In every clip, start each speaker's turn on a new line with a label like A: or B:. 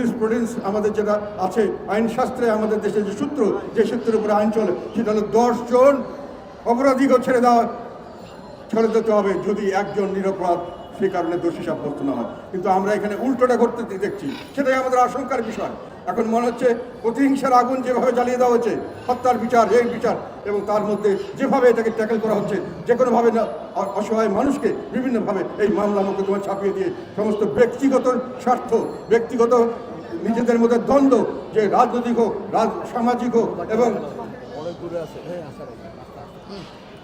A: Jurisprudence আমাদের যেটা আছে, আইনশাস্ত্রে আমাদের দেশে যে সূত্র, যে সূত্রের উপরে আইন চলে, সেটা হলো 10 জন অপরাধীকে ছেড়ে দিতে হবে যদি একজন নিরপরাধ সেই কারণে দোষী সাব্যস্ত না হয়। কিন্তু আমরা এখানে উল্টোটা করতে দেখছি, সেটাই আমাদের আশঙ্কার বিষয়। এখন মনে হচ্ছে প্রতিহিংসার আগুন যেভাবে জ্বালিয়ে দেওয়া হচ্ছে, হত্যার বিচার, এই বিচার, এবং তার মধ্যে যেভাবে এটাকে ট্যাকেল করা হচ্ছে, যে কোনোভাবে অসহায় মানুষকে বিভিন্নভাবে এই মামলা মোকদ্দমা ছাপিয়ে দিয়ে সমস্ত ব্যক্তিগত স্বার্থ, ব্যক্তিগত নিজেদের মধ্যে দ্বন্দ্ব, যে রাজনৈতিক হোক, সামাজিক হোক এবং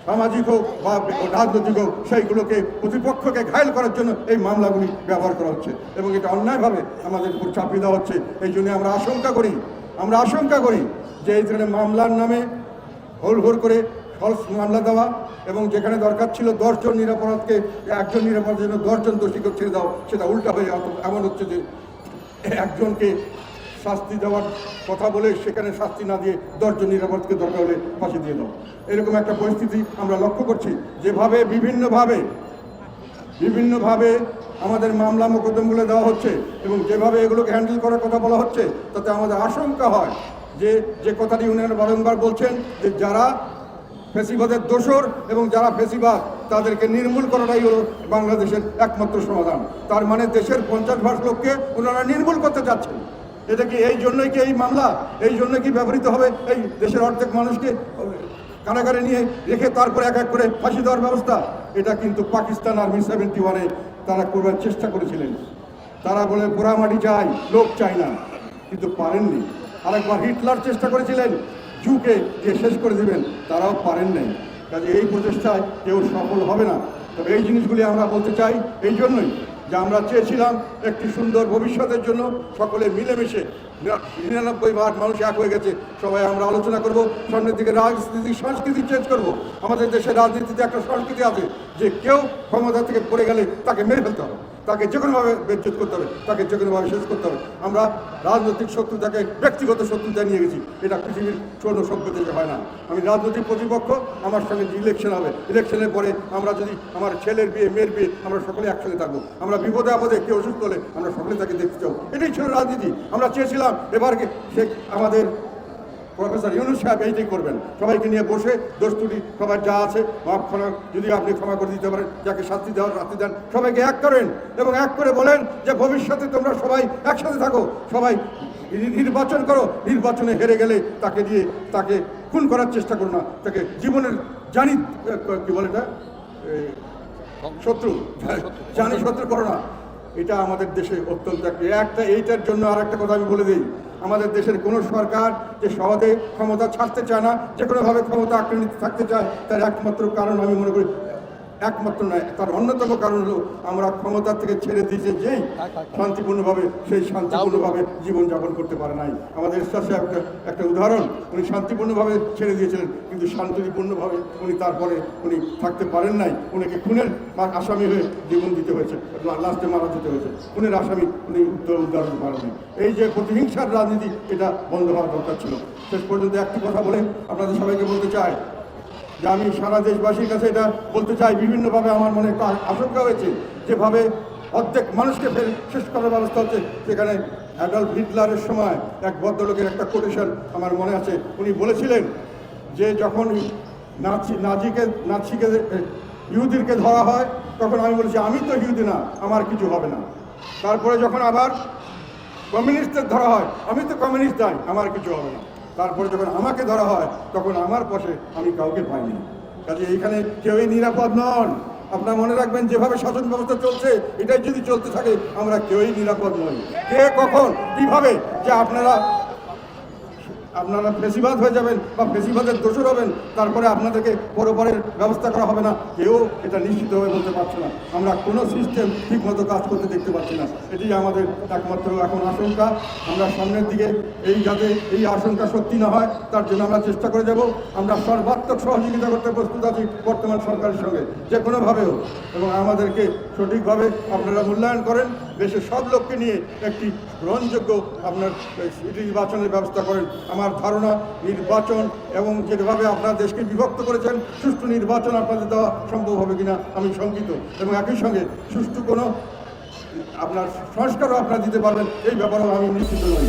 A: সামাজিক হোক বা রাজনৈতিক হোক, সেইগুলোকে প্রতিপক্ষকে ঘায়েল করার জন্য এই মামলাগুলি ব্যবহার করা হচ্ছে এবং এটা অন্যায়ভাবে আমাদের উপর চাপিয়ে দেওয়া হচ্ছে। এই জন্য আমরা আশঙ্কা করি যে এই ধরনের মামলার নামে হোল করে ফলস মামলা দেওয়া এবং যেখানে দরকার ছিল 10 জন নিরাপরাধকে, একজন নিরাপরাধের জন্য 10 জন দোষীকে ছেড়ে দাও, সেটা উল্টা হয়ে এমন হচ্ছে যে একজনকে শাস্তি দেওয়ার কথা বলে সেখানে শাস্তি না দিয়ে 10 জন নিরাপরাধকে দরকার হলে ফাঁসি দিয়ে দাও। এরকম একটা পরিস্থিতি আমরা লক্ষ্য করছি। যেভাবে বিভিন্নভাবে আমাদের মামলা মোকদ্দমাগুলো দেওয়া হচ্ছে এবং যেভাবে এগুলোকে হ্যান্ডেল করার কথা বলা হচ্ছে, তাতে আমাদের আশঙ্কা হয় যে কথাটি উনি বারংবার বলছেন যে যারা ফেসিবাদের দোসর এবং যারা ফেসিবাদ, তাদেরকে নির্মূল করাটাই হলো বাংলাদেশের একমাত্র সমাধান। তার মানে দেশের 50% লোককে ওনারা নির্মূল করতে চাচ্ছেন। এটা কি এই জন্যই কি এই মামলা, এই জন্য কি ব্যবহৃত হবে এই দেশের অর্ধেক মানুষকে কারাগারে নিয়ে রেখে তারপরে এক এক করে ফাঁসি দেওয়ার ব্যবস্থা? এটা কিন্তু পাকিস্তান আর্মি 71-এ তারা করবার চেষ্টা করেছিলেন। তারা বলে পোড়ামাটি চাই, লোক চাই না, কিন্তু পারেননি। আরেকবার হিটলার চেষ্টা করেছিলেন জুকে যে শেষ করে দেবেন, তারাও পারেন নাই। কাজে এই প্রচেষ্টায় কেউ সফল হবে না। তবে এই জিনিসগুলি আমরা বলতে চাই এই জন্যই যে আমরা চেয়েছিলাম একটি সুন্দর ভবিষ্যতের জন্য সকলে মিলেমিশে, 99% মানুষ এক হয়ে গেছে, সবাই আমরা আলোচনা করব, সামনের দিকে রাজনীতি সংস্কৃতি চেঞ্জ করব। আমাদের দেশের রাজনীতিতে একটা সংস্কৃতি আছে যে কেউ ক্ষমতা থেকে পড়ে গেলে তাকে মেরে ফেলতে হবে, তাকে যে কোনোভাবে বেজ্জত করতে হবে, তাকে যে কোনোভাবে শেষ করতে হবে। আমরা রাজনৈতিক শত্রুতাকে ব্যক্তিগত শত্রুতা নিয়ে গেছি, এটা পৃথিবীর কোনো সভ্যতাতে হয় না। আমি রাজনৈতিক প্রতিপক্ষ, আমার সঙ্গে যে ইলেকশন হবে, ইলেকশনের পরে আমরা যদি আমার ছেলের বিয়ে, মেয়ের বিয়ে, আমরা সকলে একসঙ্গে থাকবো। আমরা বিপদে আপদে কেউ অসুস্থ হলে আমরা সকলে তাকে দেখতে চাও। এটাই ছিল রাজনীতি। আমরা চেয়েছিলাম এবার আমাদের প্রফেসর ইউনূস সাহেব এইটাই করবেন, সবাইকে নিয়ে বসে দোষ ত্রুটি সবার যা আছে যদি আপনি ক্ষমা করে দিতে পারেন, যাকে শাস্তি দেওয়ার শাস্তি দেন, সবাইকে এক করেন এবং এক করে বলেন যে ভবিষ্যতে তোমরা সবাই একসাথে থাকো, সবাই নির্বাচন করো, নির্বাচনে হেরে গেলে তাকে খুন করার চেষ্টা করো না, তাকে জীবনের কি বলে না শত্রু করো না। এটা আমাদের দেশে অত্যন্ত এইটার জন্য আর একটা কথা আমি বলে দিই, আমাদের দেশের কোনো সরকার যে সহজে ক্ষমতা ছাড়তে চায় না, যে কোনোভাবে ক্ষমতা আঁকড়ে থাকতে চায়, তার একমাত্র কারণ আমি মনে করি, একমাত্র নয়, তার অন্যতম কারণ হলো আমরা ক্ষমতা থেকে ছেড়ে দিয়েছে যেই শান্তিপূর্ণভাবে, সেই শান্তিপূর্ণভাবে জীবনযাপন করতে পারে নাই। আমাদের এরশাদ সাহেব একটা উদাহরণ, উনি শান্তিপূর্ণভাবে ছেড়ে দিয়েছিলেন, কিন্তু শান্তিপূর্ণভাবে উনি থাকতে পারেন নাই। উনিকে খুনের আসামি হয়ে জীবন দিতে হয়েছে, লাস্টে মারা যেতে হয়েছে। খুনের আসামি উনি উদ্ধার করতে পারেন নাই। এই যে প্রতিহিংসার রাজনীতি, এটা বন্ধ হওয়ার দরকার ছিল। শেষ পর্যন্ত একটি কথা বলে আপনাদের সবাইকে বলতে চাই যে আমি সারা দেশবাসীর কাছে এটা বলতে চাই, বিভিন্নভাবে আমার মনে একটা আশঙ্কা হয়েছে, যেভাবে অর্ধেক মানুষকে শেষ করার ব্যবস্থা হচ্ছে। সেখানে অ্যাডলফ হিটলারের সময় এক ভদ্রলোকের একটা কোটেশন আমার মনে আছে, উনি বলেছিলেন যে যখন নাৎসিকে ইহুদিকে ধরা হয়, তখন আমি বলেছি আমি তো ইহুদি না, আমার কিছু হবে না। তারপরে যখন আবার কমিউনিস্টদের ধরা হয়, আমি তো কমিউনিস্ট নাই, আমার কিছু হবে না। তারপরে যখন আমাকে ধরা হয়, তখন আমার পাশে আমি কাউকে পাইনি। কাজে এইখানে কেউই নিরাপদ নন। আপনারা মনে রাখবেন, যেভাবে শাসন ব্যবস্থা চলছে, এটাই যদি চলতে থাকে, আমরা কেউই নিরাপদ নই। কে কখন কিভাবে যে আপনারা ফেসিবাদ হয়ে যাবেন বা ফেসিবাদের দোষর হবেন, তারপরে আপনাদেরকে পরপরের ব্যবস্থা করা হবে না, কেউ এটা নিশ্চিতভাবে বলতে পারছে না। আমরা কোনো সিস্টেম ঠিকমতো কাজ করতে দেখতে পাচ্ছি না। এটি আমাদের একমাত্র এখন আশঙ্কা। আমরা সামনের দিকে যাতে এই আশঙ্কা সত্যি না হয়, তার জন্য আমরা চেষ্টা করে যাব। আমরা সর্বাত্মক সহযোগিতা করতে প্রস্তুত আছি বর্তমান সরকারের সঙ্গে, যে কোনোভাবেও, এবং আমাদেরকে সঠিকভাবে আপনারা মূল্যায়ন করেন, দেশের সব লোককে নিয়ে একটি গ্রহণযোগ্য আপনার নির্বাচনের ব্যবস্থা করেন। আমার ধারণা নির্বাচন এবং যেভাবে আপনারা দেশকে বিভক্ত করেছেন, সুষ্ঠু নির্বাচন আপনাদের দেওয়া সম্ভব হবে কিনা আমি শঙ্কিত। এবং একই সঙ্গে সুষ্ঠু কোনো আপনার সংস্কারও আপনারা দিতে পারবেন, এই ব্যাপারেও আমি নিশ্চিত নই।